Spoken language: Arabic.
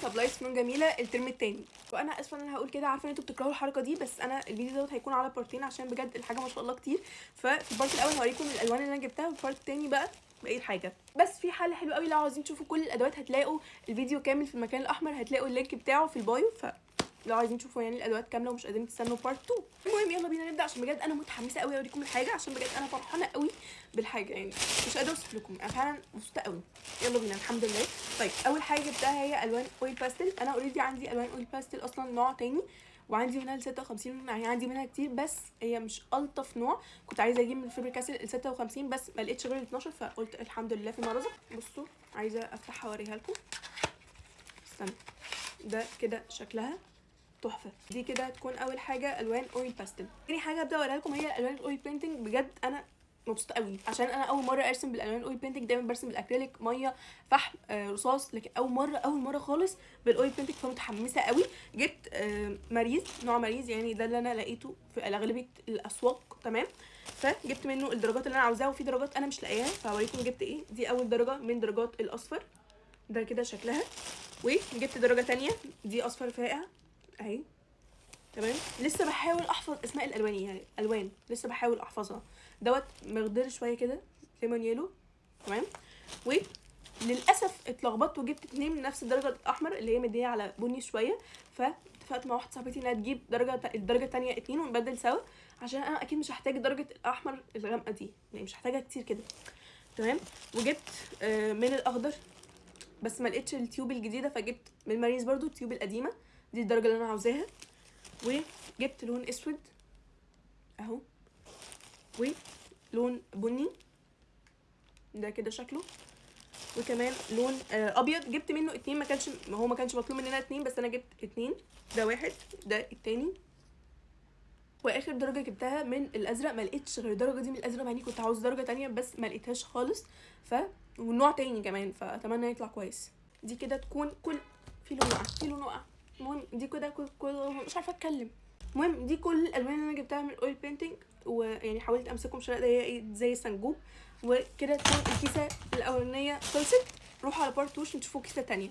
سبلايز فنون جميله الترم الثاني. وانا اسفه ان انا هقول كده، عارفه ان انتوا بتكرهوا الحركه دي، بس انا الفيديو دوت هيكون على بارتين عشان بجد الحاجه ما شاء الله كتير. ففي البارت الاول هوريكم الالوان اللي انا جبتها، وفي البارت الثاني بقى بقيه حاجه. بس في حل حلو قوي لو عاوزين تشوفوا كل الادوات، هتلاقوا الفيديو كامل في المكان الاحمر، هتلاقوا اللينك بتاعه في البايو، لو عايزين تشوفوا يعني الادوات كامله ومش قادرين تستنوا بارت 2. المهم يلا بينا نبدا، عشان بجد انا متحمسه قوي اوريكم الحاجه، عشان بجد انا فرحانه قوي بالحاجه، يعني مش قادره اوصف لكم، انا فعلا مبسوطه قوي. يلا بينا الحمد لله. طيب اول حاجه جبتها هي الوان اويل باستل. انا اوريدي عندي الوان اويل باستل اصلا نوع تاني، وعندي منها ال 56، يعني عندي منها كتير، بس هي مش الطف نوع. كنت عايزه اجيب من فيبر كاسل ال 56، بس ما لقيتش غير ال 12، فقلت الحمد لله فيما رزق. بصوا عايزه افتحها اوريها لكم، استنى. ده كده شكلها تحفه. دي كده هتكون اول حاجه الوان اويل باستل. تاني حاجه هبدا اوريها لكم هي الالوان الاويل بينتنج. بجد انا مبسوطه قوي، عشان انا اول مره ارسم بالالوان الاويل بينتنج. دايما برسم بالاكريليك، ميه، فحم، رصاص، لكن اول مره خالص بالاويل بينتنج، فمتحمسه قوي. جبت ماريز، نوع ماريز، يعني ده اللي انا لقيته في اغلبيه الاسواق، تمام. فجبت منه الدرجات اللي انا عاوزاها، وفي درجات انا مش لاقياها، فهوريكم جبت ايه. دي اول درجه من درجات الاصفر، ده كده شكلها. وجبت درجه تانية، دي اصفر فاقع اهي، تمام. لسه بحاول احفظ اسماء الالوان، يعني الوان لسه بحاول احفظها. دوت مخضر شويه كده، ليمون يلو، تمام. وللاسف اتلخبطت وجبت 2 من نفس الدرجه الاحمر اللي هي مديه على بني شويه، فاتفقت مع واحده صاحبتي انها تجيب الدرجه الثانيه 2 ونبدل سوا، عشان انا اكيد مش هحتاج درجه الاحمر الغامقه دي، يعني مش هحتاجها كتير كده، تمام. وجبت من الاخضر، بس ما لقيتش التيوب الجديده، فجبت من ماريز برضو التيوب القديمه، دي الدرجه اللي انا عاوزاها. وجبت لون اسود اهو، ولون بني ده كده شكله، وكمان لون ابيض. جبت منه 2، ما كانش مطلوب مننا 2، بس انا جبت 2، ده واحد ده التاني. واخر درجه جبتها من الازرق، ما لقيتش غير الدرجه دي من الازرق، مع اني كنت عاوز درجه تانية بس ما لقيتهاش خالص، والنوع تاني كمان، فاتمنى يطلع كويس. دي كده تكون في لون وقع. المهم دي كده كل مش عارفه اتكلم. المهم دي كل الالوان اللي انا جبتها من الاويل بينتنج، ويعني حاولت امسكهم عشان الاقي ايه زي السنجوب. وكده تكون الكيسه الاولانيه خلصت. روحوا على بارت 2 عشان تشوفوا كيسه تانية.